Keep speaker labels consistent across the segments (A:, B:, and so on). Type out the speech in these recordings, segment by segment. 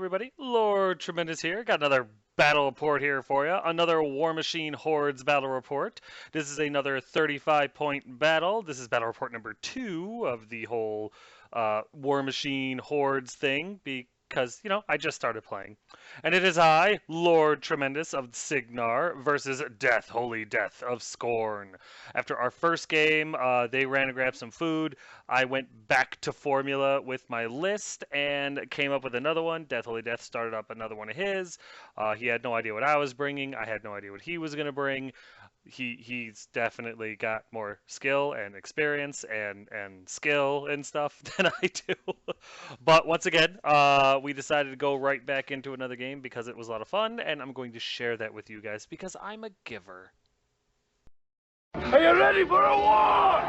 A: everybody. Lord Tremendous here. Got another battle report here for you. Another War Machine Hordes battle report. This is another 35-point battle. This is battle report number 2 of the whole War Machine Hordes thing because, I just started playing. And it is I, Lord Tremendous of Cygnar, versus Death, Holy Death of Skorne. After our first game, they ran and grabbed some food. I went back to formula with my list and came up with another one. Death, Holy Death started up another one of his. He had no idea what I was bringing. I had no idea what he was going to bring. He's definitely got more skill and experience and skill and stuff than I do. But once again, we decided to go right back into another game because it was a lot of fun, and I'm going to share that with you guys because I'm a giver.
B: Are you ready for a war?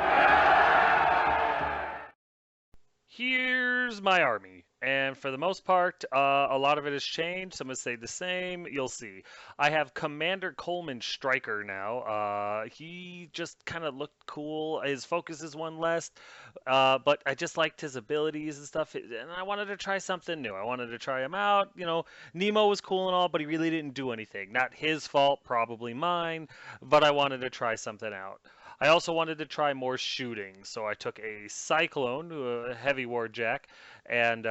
A: Here's my army, and for the most part, a lot of it has changed. Some have stayed the same. You'll see. I have Commander Coleman Stryker now. He just kind of looked cool. His focus is one less, but I just liked his abilities and stuff, and I wanted to try something new. I wanted to try him out. Nemo was cool and all, but he really didn't do anything. Not his fault, probably mine, but I wanted to try something out. I also wanted to try more shooting, so I took a Cyclone, a heavy warjack, and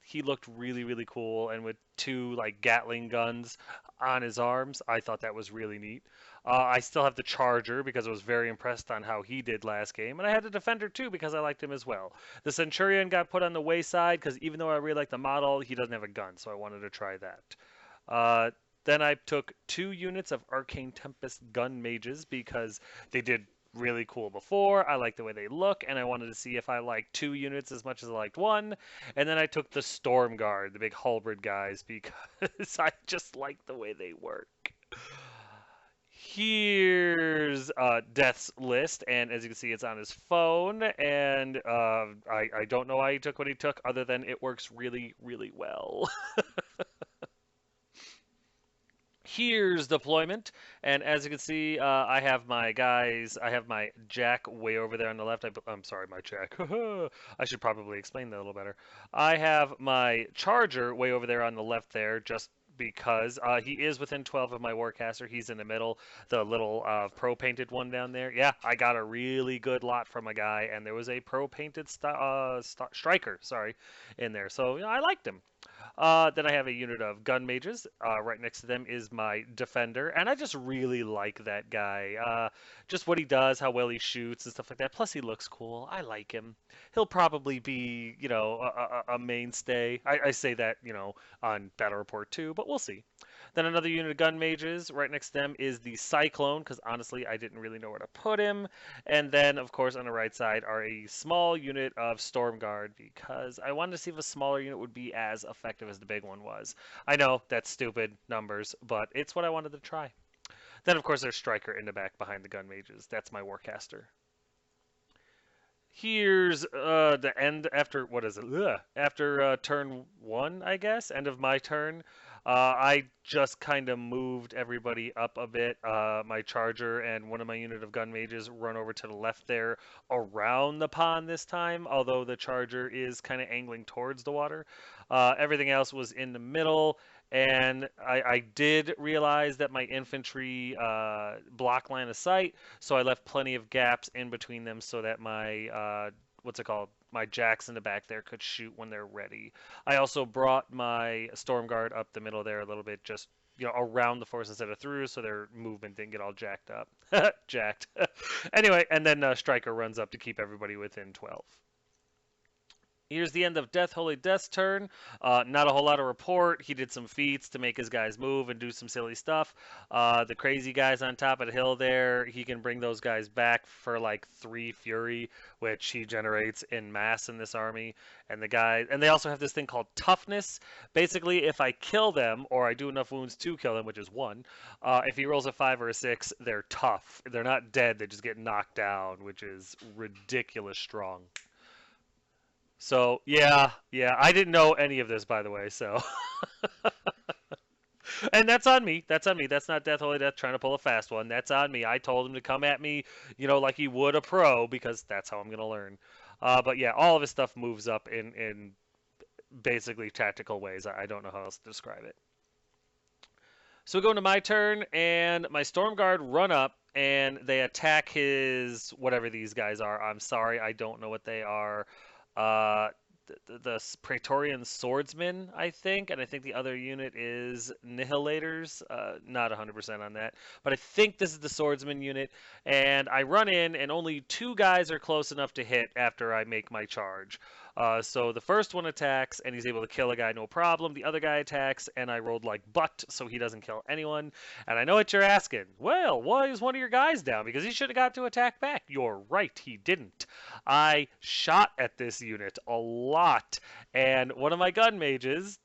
A: he looked really, really cool, and with 2 Gatling guns on his arms, I thought that was really neat. I still have the Charger because I was very impressed on how he did last game, and I had the Defender too because I liked him as well. The Centurion got put on the wayside because even though I really like the model, he doesn't have a gun, so I wanted to try that. Then I took 2 units of Arcane Tempest gun mages because they did really cool before. I like the way they look, and I wanted to see if I liked 2 units as much as I liked 1. And then I took the Storm Guard, the big halberd guys, because I just like the way they work. Here's Death's list, and as you can see, it's on his phone, and I don't know why he took what he took, other than it works really, really well. Here's deployment, and as you can see, I have my guys. I have my Jack way over there on the left. I'm sorry, my Jack. I should probably explain that a little better. I have my Charger way over there on the left there, just because he is within 12 of my Warcaster. He's in the middle, the little pro-painted one down there. Yeah, I got a really good lot from a guy, and there was a pro-painted Striker, sorry, in there. So I liked him. Then I have a unit of gun mages. Right next to them is my defender, and I just really like that guy. Just what he does, how well he shoots, and stuff like that. Plus, he looks cool. I like him. He'll probably be, a mainstay. I say that, on Battle Report 2, but we'll see. Then another unit of gun mages. Right next to them is the Cyclone, because honestly, I didn't really know where to put him. And then, of course, on the right side are a small unit of Storm Guard, because I wanted to see if a smaller unit would be as effective as the big one was. I know, that's stupid numbers, but it's what I wanted to try. Then, of course, there's Stryker in the back behind the gun mages. That's my Warcaster. Here's the end after, what is it? Ugh. After turn 1, I guess, end of my turn. I just kind of moved everybody up a bit. My Charger and one of my unit of gun mages run over to the left there around the pond this time, although the Charger is kind of angling towards the water. Everything else was in the middle, and I did realize that my infantry block line of sight, so I left plenty of gaps in between them so that my, my jacks in the back there could shoot when they're ready. I also brought my Storm Guard up the middle there a little bit, just around the force instead of through, so their movement didn't get all jacked up. Jacked. Anyway, and then Stryker runs up to keep everybody within 12. Here's the end of Death, Holy Death's turn. Not a whole lot of report. He did some feats to make his guys move and do some silly stuff. The crazy guys on top of the hill there, he can bring those guys back for 3 Fury, which he generates in mass in this army. And they also have this thing called Toughness. Basically, if I kill them, or I do enough wounds to kill them, which is 1, if he rolls a 5 or a 6, they're tough. They're not dead, they just get knocked down, which is ridiculous strong. So, yeah, I didn't know any of this, by the way, so. And that's on me. That's not Death, Holy Death trying to pull a fast one. That's on me. I told him to come at me, like he would a pro, because that's how I'm going to learn. But yeah, all of his stuff moves up in basically tactical ways. I don't know how else to describe it. So we go into my turn, and my Storm Guard run up, and they attack his whatever these guys are. I'm sorry, I don't know what they are. Uh, the Praetorian Swordsmen, I think, and I think the other unit is Nihilators. Not 100% on that, but I think this is the Swordsman unit. And I run in, and only two guys are close enough to hit after I make my charge. So the first one attacks, and he's able to kill a guy no problem. The other guy attacks, and I rolled like butt, so he doesn't kill anyone. And I know what you're asking. Well, why is one of your guys down? Because he should have got to attack back. You're right, he didn't. I shot at this unit a lot, and one of my gun mages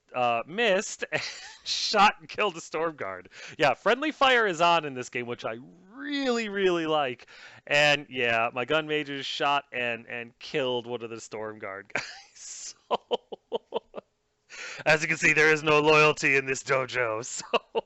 A: missed and shot and killed a storm guard. Yeah, friendly fire is on in this game, which I really, really like. And yeah, my gun mages shot and killed one of the storm guard guys. So as you can see, there is no loyalty in this dojo. So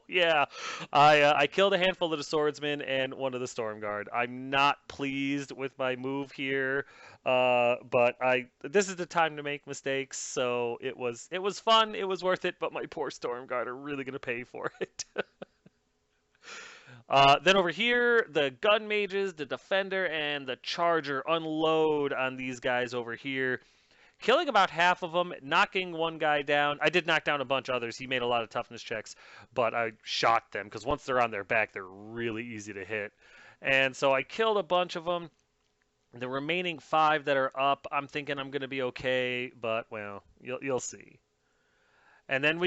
A: yeah, I killed a handful of the swordsmen and one of the storm guard. I'm not pleased with my move here, but this is the time to make mistakes. So it was fun, it was worth it. But my poor storm guard are really gonna pay for it. Then over here, the gun mages, the defender, and the charger unload on these guys over here, killing about half of them, knocking one guy down. I did knock down a bunch of others. He made a lot of toughness checks, but I shot them because once they're on their back, they're really easy to hit. And so I killed a bunch of them. The remaining 5 that are up, I'm thinking I'm going to be okay, but well, you'll see. And then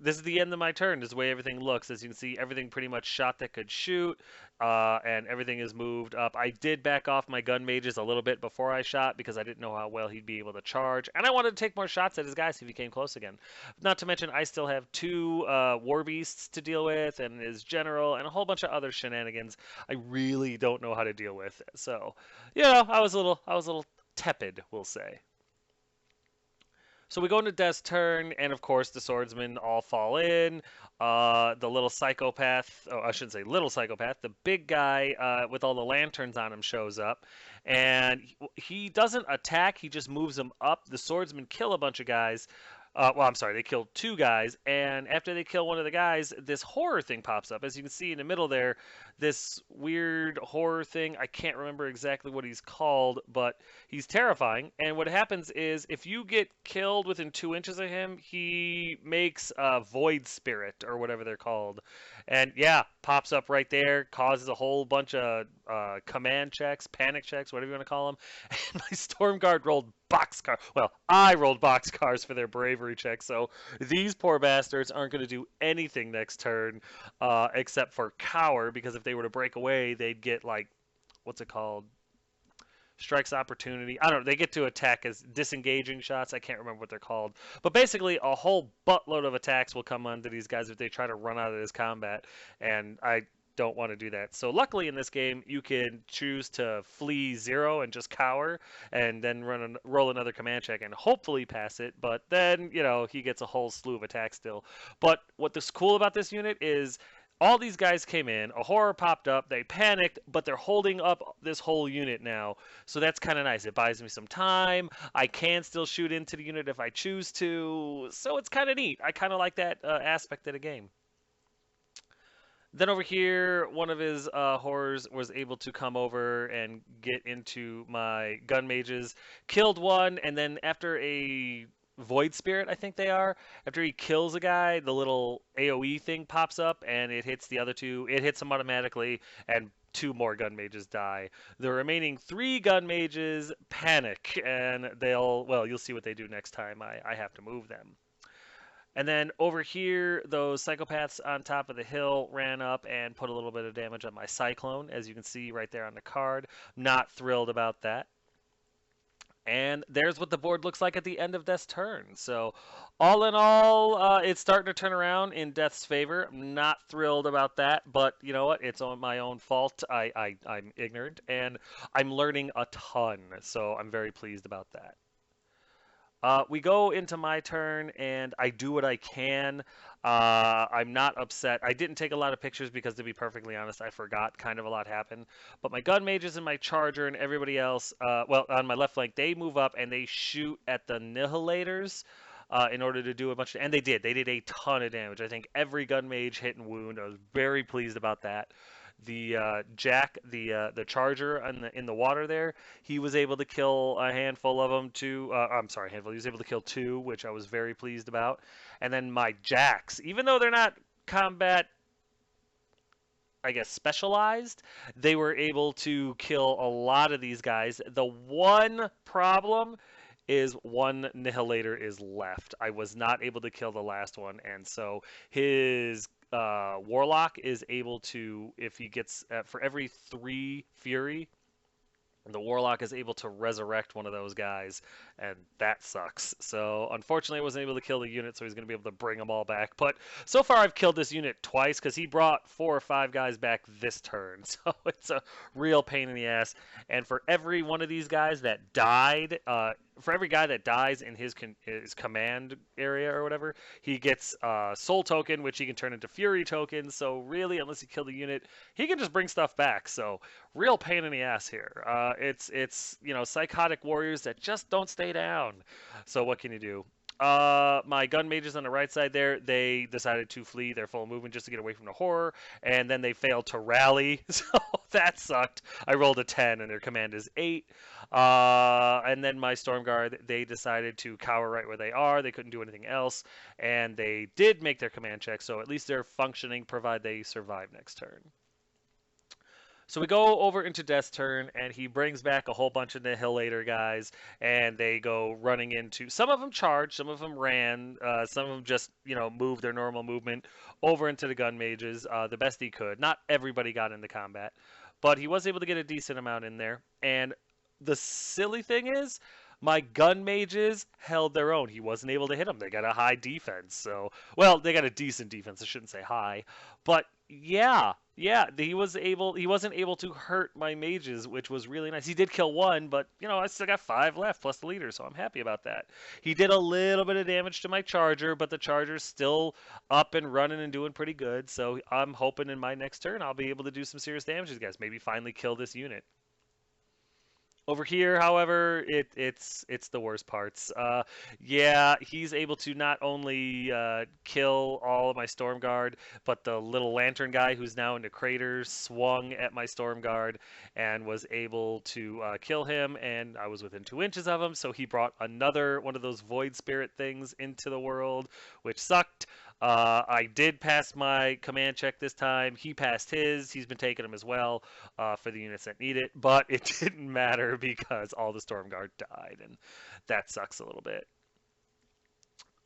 A: this is the end of my turn. This is the way everything looks. As you can see, everything pretty much shot that could shoot, and everything is moved up. I did back off my gun mages a little bit before I shot because I didn't know how well he'd be able to charge, and I wanted to take more shots at his guys if he came close again. Not to mention, I still have 2 war beasts to deal with, and his general, and a whole bunch of other shenanigans I really don't know how to deal with. So, I was a little tepid, we'll say. So we go into Death's turn, and of course the swordsmen all fall in. The little psychopath, oh, I shouldn't say little psychopath, the big guy with all the lanterns on him shows up, and he doesn't attack, he just moves them up. The swordsmen kill a bunch of guys. Well, I'm sorry, they killed 2 guys, and after they kill one of the guys, this horror thing pops up. As you can see in the middle there, this weird horror thing. I can't remember exactly what he's called, but he's terrifying. And what happens is if you get killed within 2 inches of him, he makes a void spirit or whatever they're called. And yeah, pops up right there, causes a whole bunch of command checks, panic checks, whatever you want to call them. And my storm guard rolled boxcar. Well, I rolled boxcars for their bravery check, so these poor bastards aren't going to do anything next turn except for cower, because if they were to break away, they'd get like, what's it called? Strikes opportunity. I don't know. They get to attack as disengaging shots. I can't remember what they're called. But basically, a whole buttload of attacks will come onto these guys if they try to run out of this combat. And I don't want to do that. So luckily in this game, you can choose to flee 0 and just cower, and then roll another command check and hopefully pass it. But then, he gets a whole slew of attacks still. But what's cool about this unit is all these guys came in, a horror popped up, they panicked, but they're holding up this whole unit now. So that's kind of nice. It buys me some time. I can still shoot into the unit if I choose to. So it's kind of neat. I kind of like that aspect of the game. Then over here, one of his horrors was able to come over and get into my gun mages, killed one, and then after a Void Spirit, I think they are. After he kills a guy, the little AoE thing pops up and it hits the other 2. It hits them automatically, and 2 more gun mages die. The remaining 3 gun mages panic, and you'll see what they do next time I have to move them. And then over here, those psychopaths on top of the hill ran up and put a little bit of damage on my Cyclone, as you can see right there on the card. Not thrilled about that. And there's what the board looks like at the end of Death's turn. So all in all, it's starting to turn around in Death's favor. I'm not thrilled about that, but you know what? It's my own fault. I'm ignorant, and I'm learning a ton, so I'm very pleased about that. We go into my turn, and I do what I can. I'm not upset. I didn't take a lot of pictures because, to be perfectly honest, I forgot. Kind of a lot happened. But my gun mages and my charger and everybody else, on my left flank, they move up and they shoot at the Nihilators. in order to do a bunch of, and they did. They did a ton of damage. I think every gun mage hit and wound. I was very pleased about that. The Jack, the Charger in the water there, he was able to kill a handful of them too. I'm sorry, handful. He was able to kill two, which I was very pleased about. And then my Jacks, even though they're not combat, I guess, specialized, they were able to kill a lot of these guys. The one problem is one Nihilator is left. I was not able to kill the last one, and so his Warlock is able to, if he gets, for every 3 Fury, the Warlock is able to resurrect one of those guys, and that sucks. So, unfortunately, I wasn't able to kill the unit, so he's going to be able to bring them all back. But so far, I've killed this unit twice, because he brought 4 or 5 guys back this turn. So, it's a real pain in the ass. And for every one of these guys that died, for every guy that dies in his command area or whatever, he gets a soul token, which he can turn into fury tokens. So really, unless you kill the unit, he can just bring stuff back. So real pain in the ass here. It's psychotic warriors that just don't stay down. So what can you do? My gun mages on the right side there, they decided to flee their full movement just to get away from the horror, and then they failed to rally, so that sucked. I rolled a 10, and their command is 8. And then my Storm Guard, they decided to cower right where they are. They couldn't do anything else, and they did make their command check, so at least they're functioning, provided they survive next turn. So we go over into Death's turn, and he brings back a whole bunch of Nihilator guys, and they go running into. Some of them charged, some of them ran, some of them just moved their normal movement over into the gun mages the best he could. Not everybody got into combat, but he was able to get a decent amount in there. And the silly thing is, my gun mages held their own. He wasn't able to hit them. They got a high defense. So, well, they got a decent defense. I shouldn't say high, but yeah, he wasn't able to hurt my mages, which was really nice. He did kill one, but I still got 5 left plus the leader, so I'm happy about that. He did a little bit of damage to my charger, but the charger's still up and running and doing pretty good. So I'm hoping in my next turn I'll be able to do some serious damage to these guys. Maybe finally kill this unit. Over here, however, it's the worst parts. Yeah, he's able to not only kill all of my Storm Guard, but the little lantern guy who's now in the craters swung at my Storm Guard and was able to kill him, and I was within 2 inches of him, so he brought another one of those Void Spirit things into the world, which sucked. I did pass my command check this time. He passed his. He's been taking them as well for the units that need it. But it didn't matter because all the Storm Guard died, and that sucks a little bit.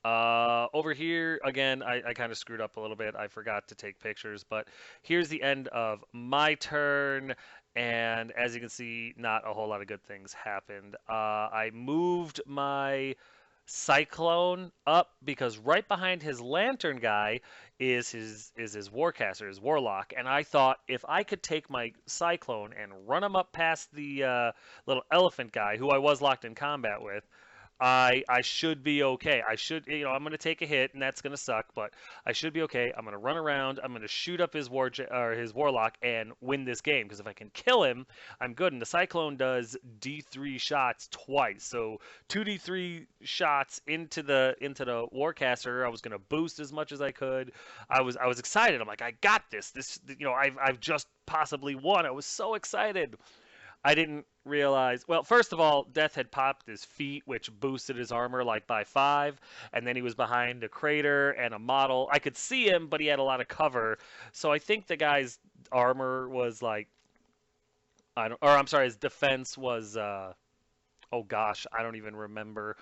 A: Over here, again, I kind of screwed up a little bit. I forgot to take pictures, but here's the end of my turn. And as you can see, not a whole lot of good things happened. I moved my Cyclone up because right behind his lantern guy is his warcaster, his warlock, and I thought if I could take my Cyclone and run him up past the little elephant guy who I was locked in combat with, I should be okay. I should, I'm going to take a hit, and that's going to suck, but I should be okay. I'm going to run around. I'm going to shoot up his his warlock and win this game, because if I can kill him, I'm good. And the Cyclone does D3 shots twice, so 2D3 shots into the warcaster. I was going to boost as much as I could. I was excited. I'm like, I got this. I've just possibly won. I was so excited. I didn't realize. Well, first of all, Death had popped his feet, which boosted his armor like by 5, and then he was behind a crater and a model. I could see him, but he had a lot of cover, so I think the guy's armor was like, I'm sorry, his defense was, oh gosh, I don't even remember.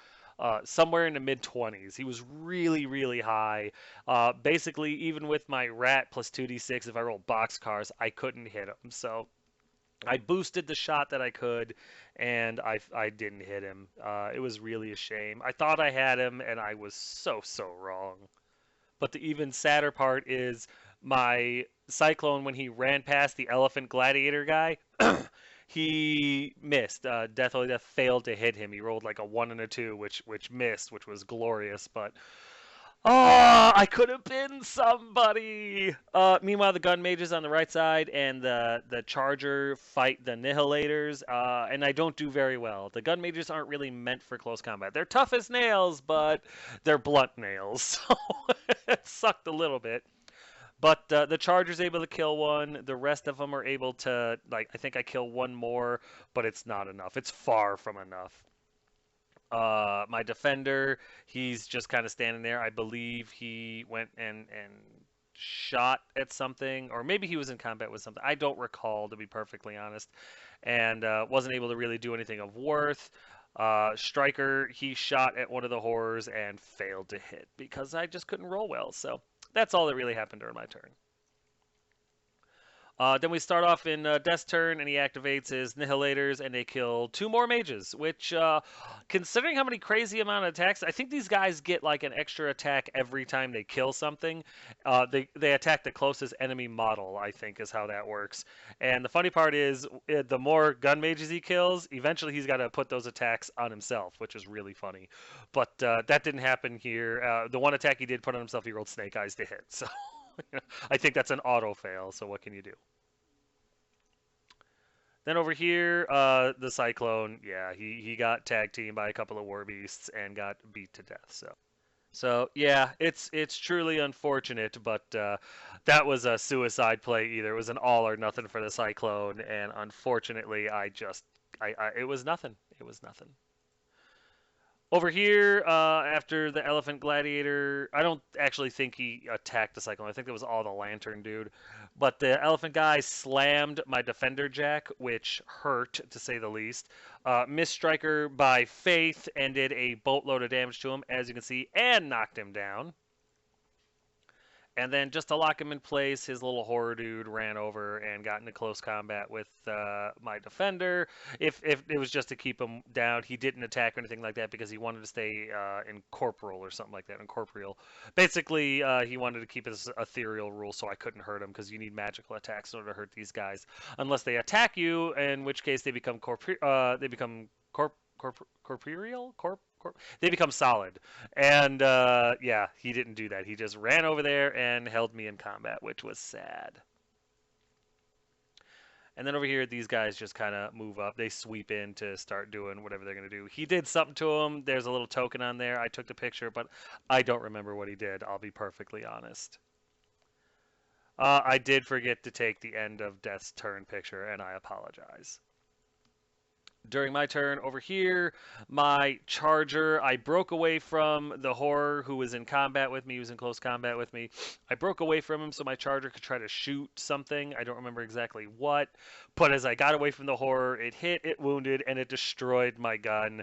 A: Somewhere in the mid-20s. He was really, really high. Basically, even with my rat plus 2d6, if I rolled boxcars, I couldn't hit him. So I boosted the shot that I could, and I didn't hit him. It was really a shame. I thought I had him, and I was so wrong. But the even sadder part is my Cyclone, when he ran past the elephant gladiator guy, he missed. Death Only Death failed to hit him. He rolled like a 1 and a 2, which missed, which was glorious. But Oh, I could have been somebody. Meanwhile, the gun mages on the right side and the charger fight the nihilators, and I don't do very well. The gun mages aren't really meant for close combat. They're tough as nails, but they're blunt nails, so it sucked a little bit. But the charger's able to kill one. The rest of them are able to, like, I think I kill one more, but it's not enough. It's far from enough. My defender, he's just kind of standing there. I believe he went and shot at something, or maybe he was in combat with something. I don't recall, to be perfectly honest, and wasn't able to really do anything of worth. Striker, he shot at one of the horrors and failed to hit because I just couldn't roll well. So that's all that really happened during my turn. Then we start off in Death's turn, and he activates his Nihilators, and they kill two more mages. Which, considering how many crazy amount of attacks, I think these guys get like an extra attack every time they kill something. They attack the closest enemy model, I think, is how that works. And the funny part is, the more gun mages he kills, eventually he's got to put those attacks on himself, which is really funny. But that didn't happen here. The one attack he did put on himself, he rolled Snake Eyes to hit. So. I think that's an auto fail, so what can you do? Then over here, the Cyclone, yeah, he got tag teamed by a couple of War Beasts and got beat to death. So yeah, it's truly unfortunate, but that was a suicide play either. It was an all or nothing for the Cyclone, and unfortunately, it was nothing. It was nothing. Over here, after the Elephant Gladiator, I don't actually think he attacked the Cyclone. I think it was all the Lantern dude. But the Elephant guy slammed my Defender Jack, which hurt, to say the least. Missed Striker by Faith and did a boatload of damage to him, as you can see, and knocked him down. And then just to lock him in place, his little horror dude ran over and got into close combat with my defender. If it was just to keep him down, he didn't attack or anything like that because he wanted to stay incorporeal or something like that. Incorporeal. Basically, he wanted to keep his ethereal rule, so I couldn't hurt him because you need magical attacks in order to hurt these guys, unless they attack you, in which case they become corporeal. They become solid. And yeah, he didn't do that. He just ran over there and held me in combat, which was sad. And then over here, these guys just kind of move up. They sweep in to start doing whatever they're going to do. He did something to him. There's a little token on there. I took the picture, but I don't remember what he did. I'll be perfectly honest. I did forget to take the end of Death's turn picture, and I apologize. During my turn over here, my charger, I broke away from the horror who was in combat with me, who was in close combat with me. I broke away from him so my charger could try to shoot something. I don't remember exactly what, but as I got away from the horror, it hit, it wounded, and it destroyed my gun.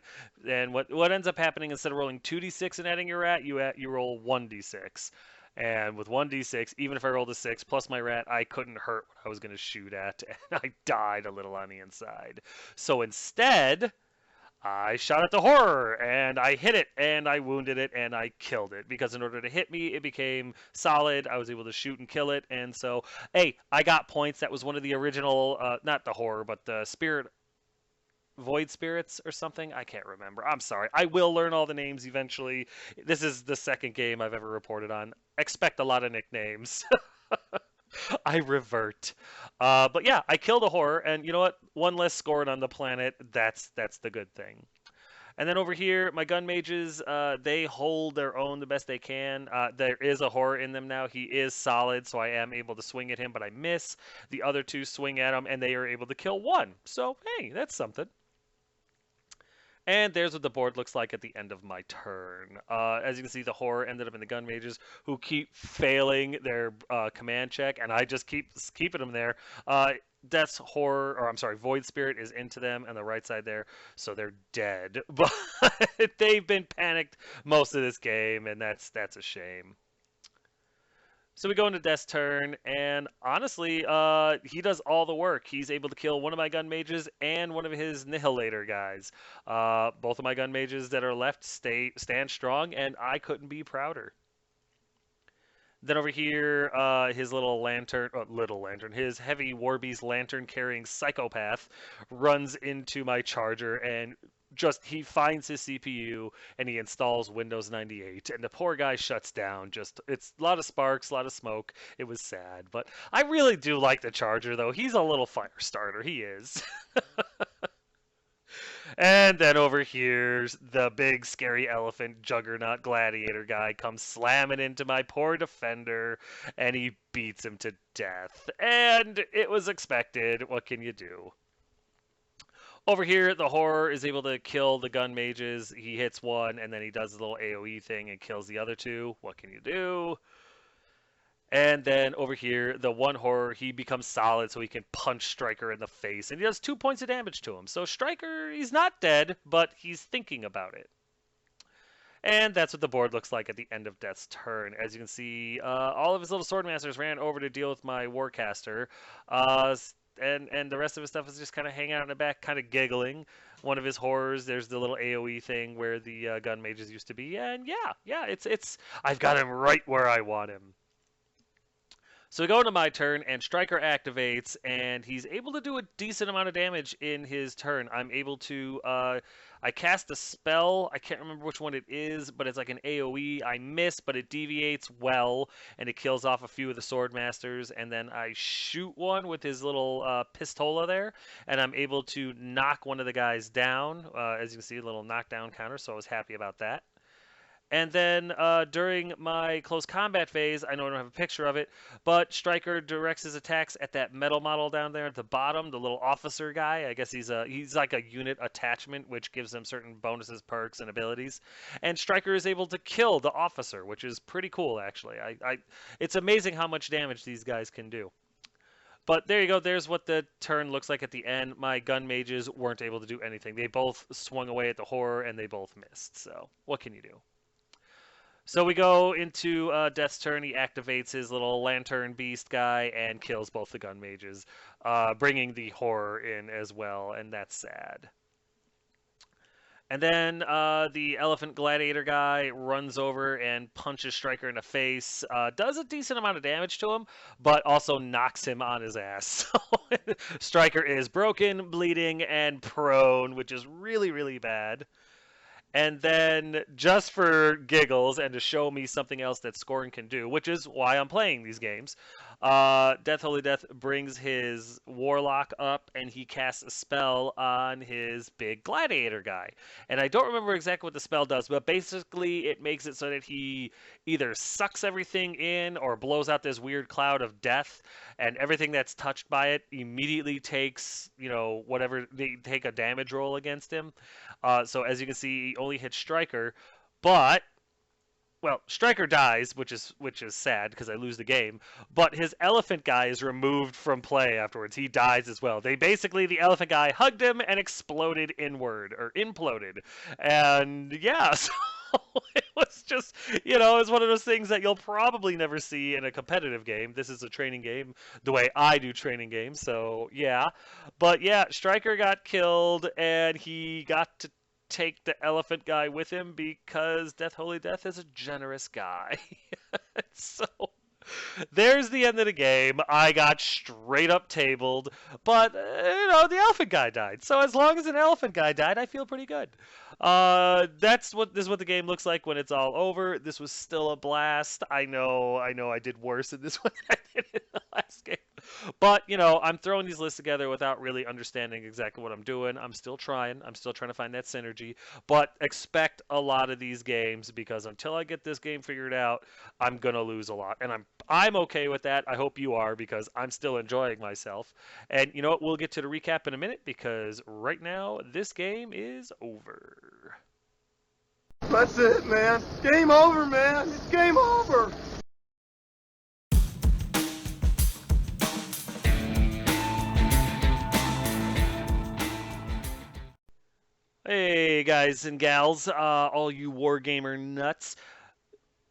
A: And what ends up happening, instead of rolling 2d6 and adding your rat, you roll 1d6. And with 1d6, even if I rolled a 6 plus my rat, I couldn't hurt what I was going to shoot at, and I died a little on the inside. So instead, I shot at the horror, and I hit it, and I wounded it, and I killed it. Because in order to hit me, it became solid. I was able to shoot and kill it, and so, hey, I got points. That was one of the original, not the horror, but the spirit Void Spirits or something. I can't remember. I'm sorry. I will learn all the names eventually. This is the second game I've ever reported on. Expect a lot of nicknames. I revert. But yeah, I killed a horror, and you know what? One less scored on the planet. That's the good thing. And then over here, my gun mages, they hold their own the best they can. There is a horror in them now. He is solid, so I am able to swing at him, but I miss. The other two swing at him, and they are able to kill one. So, hey, that's something. And there's what the board looks like at the end of my turn. As you can see, the horror ended up in the gun mages, who keep failing their command check, and I just keep keeping them there. Death's horror, or I'm sorry, Void Spirit is into them on the right side there, so they're dead. But they've been panicked most of this game, and that's a shame. So we go into Death's turn, and honestly, he does all the work. He's able to kill one of my gun mages and one of his Nihilator guys. Both of my gun mages that are left stand strong, and I couldn't be prouder. Then over here, his his heavy Warbeast lantern carrying psychopath runs into my charger and just he finds his CPU and he installs Windows 98, and the poor guy shuts down. Just it's a lot of sparks, a lot of smoke. It was sad, but I really do like the Charger though. He's a little fire starter. He is. And then over here's the big scary elephant juggernaut gladiator guy comes slamming into my poor defender, and he beats him to death. And it was expected. What can you do? Over here, the horror is able to kill the gun mages. He hits one, and then he does a little AoE thing and kills the other two. What can you do? And then over here, the one horror, he becomes solid so he can punch Striker in the face. And he does 2 points of damage to him. So Striker, he's not dead, but he's thinking about it. And that's what the board looks like at the end of Death's turn. As you can see, all of his little Swordmasters ran over to deal with my Warcaster. And the rest of his stuff is just kind of hanging out in the back, kind of giggling. One of his horrors, there's the little AoE thing where the gun mages used to be. And yeah, it's I've got him right where I want him. So we go into my turn, and Striker activates, and he's able to do a decent amount of damage in his turn. I'm able to, I cast a spell. I can't remember which one it is, but it's like an AoE. I miss, but it deviates well, and it kills off a few of the Swordmasters. And then I shoot one with his little pistola there, and I'm able to knock one of the guys down. As you can see, a little knockdown counter, so I was happy about that. And then during my close combat phase, I know I don't have a picture of it, but Stryker directs his attacks at that metal model down there at the bottom, the little officer guy. I guess he's like a unit attachment, which gives him certain bonuses, perks, and abilities. And Stryker is able to kill the officer, which is pretty cool, actually. It's amazing how much damage these guys can do. But there you go. There's what the turn looks like at the end. My gun mages weren't able to do anything. They both swung away at the horror, and they both missed. So what can you do? So we go into Death's turn. He activates his little lantern beast guy and kills both the gun mages, bringing the horror in as well, and that's sad. And then the elephant gladiator guy runs over and punches Stryker in the face, does a decent amount of damage to him, but also knocks him on his ass. So Stryker is broken, bleeding, and prone, which is really, really bad. And then, just for giggles and to show me something else that Skorne can do, which is why I'm playing these games, Death Holy Death brings his Warlock up and he casts a spell on his big gladiator guy. And I don't remember exactly what the spell does, but basically it makes it so that he either sucks everything in or blows out this weird cloud of death, and everything that's touched by it immediately takes, whatever, they take a damage roll against him. So as you can see, he only hits Stryker, but Stryker dies, which is sad because I lose the game. But his elephant guy is removed from play afterwards. He dies as well. The elephant guy hugged him and exploded inward or imploded, and yeah. So it was just, it's one of those things that you'll probably never see in a competitive game. This is a training game, the way I do training games. So yeah, but yeah, Stryker got killed, and he got to take the elephant guy with him because Death Holy Death is a generous guy. So there's the end of the game. I got straight up tabled, but the elephant guy died. So as long as an elephant guy died, I feel pretty good. This is what the game looks like when it's all over. This was still a blast. I know I did worse in this one than I did in the last game. But, I'm throwing these lists together without really understanding exactly what I'm doing. I'm still trying. I'm still trying to find that synergy. But expect a lot of these games, because until I get this game figured out, I'm going to lose a lot. And I'm okay with that. I hope you are, because I'm still enjoying myself. And you know what? We'll get to the recap in a minute, because right now, this game is over.
B: That's it, man. Game over, man. It's game over.
A: Hey guys and gals, all you Wargamer nuts.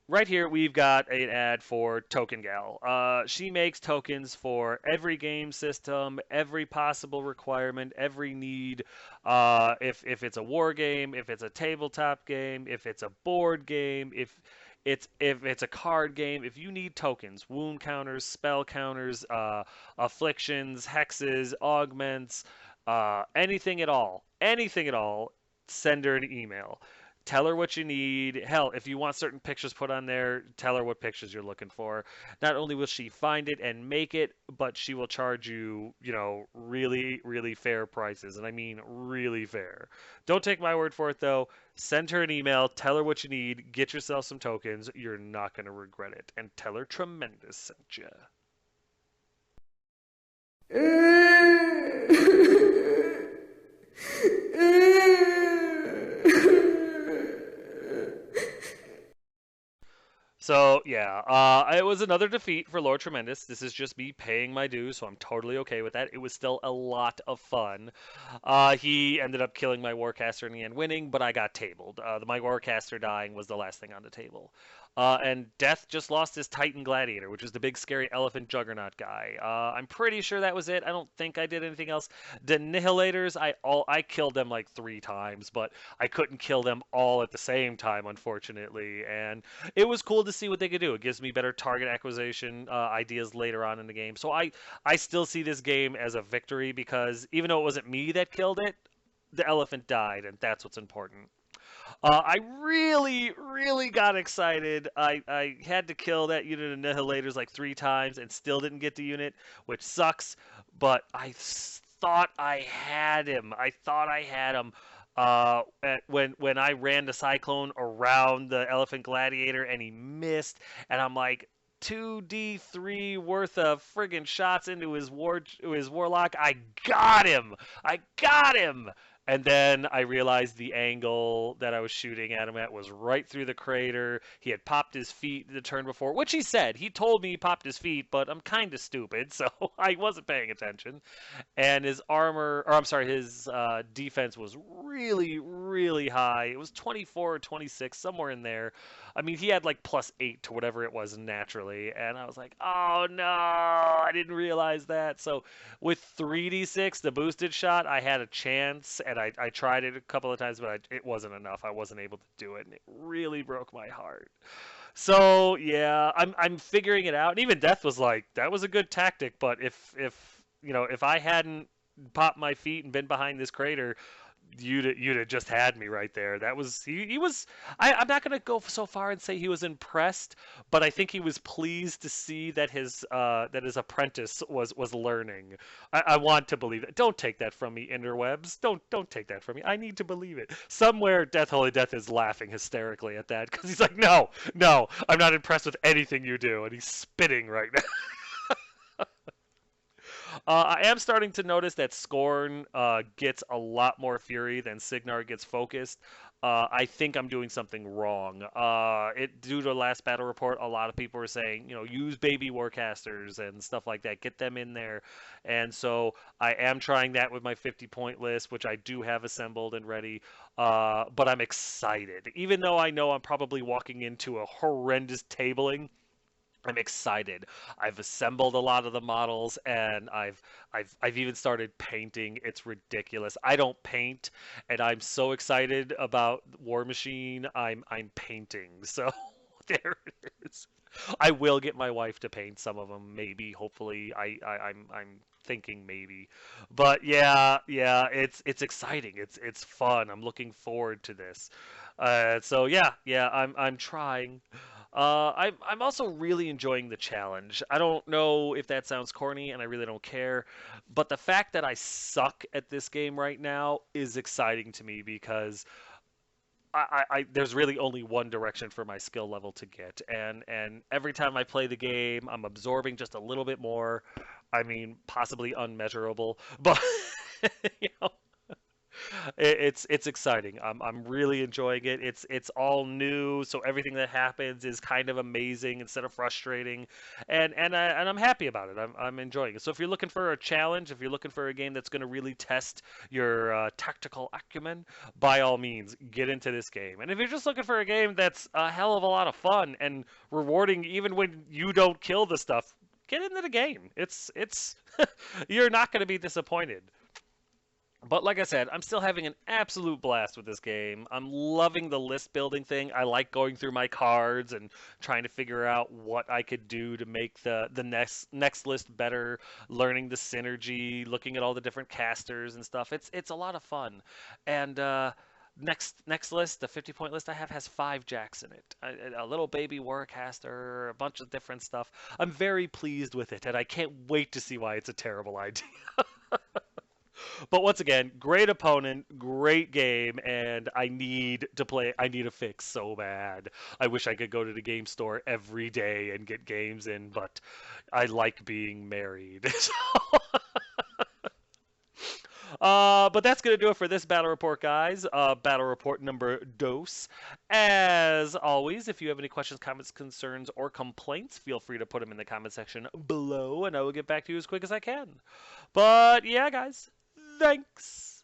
A: Right here we've got an ad for Token Gal. She makes tokens for every game system, every possible requirement, every need. If it's a war game, if it's a tabletop game, if it's a board game, if it's a card game, if you need tokens, wound counters, spell counters, afflictions, hexes, augments, anything at all, send her an email. Tell her what you need. Hell, if you want certain pictures put on there, tell her what pictures you're looking for. Not only will she find it and make it, but she will charge you, really, really fair prices. And I mean really fair. Don't take my word for it though. Send her an email, tell her what you need, get yourself some tokens. You're not going to regret it. And tell her Tremendous sent you. So yeah, it was another defeat for Lord Tremendous. This is just me paying my dues, so I'm totally okay with that. It was still a lot of fun. He ended up killing my Warcaster in the end, winning, but I got tabled. My Warcaster dying was the last thing on the table. And Death just lost his Titan Gladiator, which was the big scary elephant juggernaut guy. I'm pretty sure that was it. I don't think I did anything else. The Annihilators, I killed them like 3 times, but I couldn't kill them all at the same time, unfortunately. And it was cool to see what they could do. It gives me better target acquisition ideas later on in the game. So I still see this game as a victory because even though it wasn't me that killed it, the elephant died, and that's what's important. I really, really got excited. I had to kill that unit of Annihilators like 3 times and still didn't get the unit, which sucks. But thought I had him. I thought I had him. When I ran the Cyclone around the Elephant Gladiator and he missed, and I'm like, 2d3 worth of friggin' shots into his warlock. I got him. I got him. And then I realized the angle that I was shooting at him at was right through the crater. He had popped his feet the turn before, which he said. He told me he popped his feet, but I'm kind of stupid, so I wasn't paying attention. And his armor, or I'm sorry, his defense was really, really high. It was 24 or 26, somewhere in there. I mean, he had like +8 to whatever it was naturally, and I was like, oh no, I didn't realize that. So with 3d6, the boosted shot, I had a chance, and I tried it a couple of times, but it wasn't enough. I wasn't able to do it, and it really broke my heart. So yeah, I'm figuring it out. And even Death was like, that was a good tactic, but if I hadn't popped my feet and been behind this crater, you'd have just had me right there. That was he was. I'm not gonna go so far and say he was impressed, but I think he was pleased to see that his apprentice was learning. I want to believe it. Don't take that from me, interwebs. Don't take that from me. I need to believe it. Somewhere, Death Holy Death is laughing hysterically at that because he's like, no, no, I'm not impressed with anything you do, and he's spitting right now. I am starting to notice that Skorne gets a lot more fury than Cygnar gets focused. I think I'm doing something wrong. Due to the last battle report, a lot of people were saying, use baby warcasters and stuff like that. Get them in there. And so I am trying that with my 50-point list, which I do have assembled and ready. But I'm excited. Even though I know I'm probably walking into a horrendous tabling, I'm excited. I've assembled a lot of the models and I've even started painting. It's ridiculous. I don't paint and I'm so excited about War Machine. I'm painting. So there it is. I will get my wife to paint some of them, maybe, hopefully. I'm thinking maybe. But yeah, yeah, it's exciting. It's fun. I'm looking forward to this. So yeah, yeah, I'm trying. I'm also really enjoying the challenge. I don't know if that sounds corny, and I really don't care, but the fact that I suck at this game right now is exciting to me because there's really only one direction for my skill level to get, and every time I play the game, I'm absorbing just a little bit more. I mean, possibly unmeasurable, but you know, it's exciting. I'm really enjoying it. It's all new, so everything that happens is kind of amazing instead of frustrating, and I'm happy about it. I'm enjoying it. So if you're looking for a challenge, if you're looking for a game that's going to really test your tactical acumen, by all means, get into this game. And if you're just looking for a game that's a hell of a lot of fun and rewarding, even when you don't kill the stuff, get into the game. It's you're not going to be disappointed. But like I said, I'm still having an absolute blast with this game. I'm loving the list building thing. I like going through my cards and trying to figure out what I could do to make the next list better, learning the synergy, looking at all the different casters and stuff. It's a lot of fun. And next list, the 50-point list I have has 5 jacks in it. A little baby Warcaster, a bunch of different stuff. I'm very pleased with it, and I can't wait to see why it's a terrible idea. But once again, great opponent, great game, and I need to play. I need a fix so bad. I wish I could go to the game store every day and get games in, but I like being married. But that's going to do it for this battle report, guys. Battle report number dos. As always, if you have any questions, comments, concerns, or complaints, feel free to put them in the comment section below, and I will get back to you as quick as I can. But yeah, guys, thanks.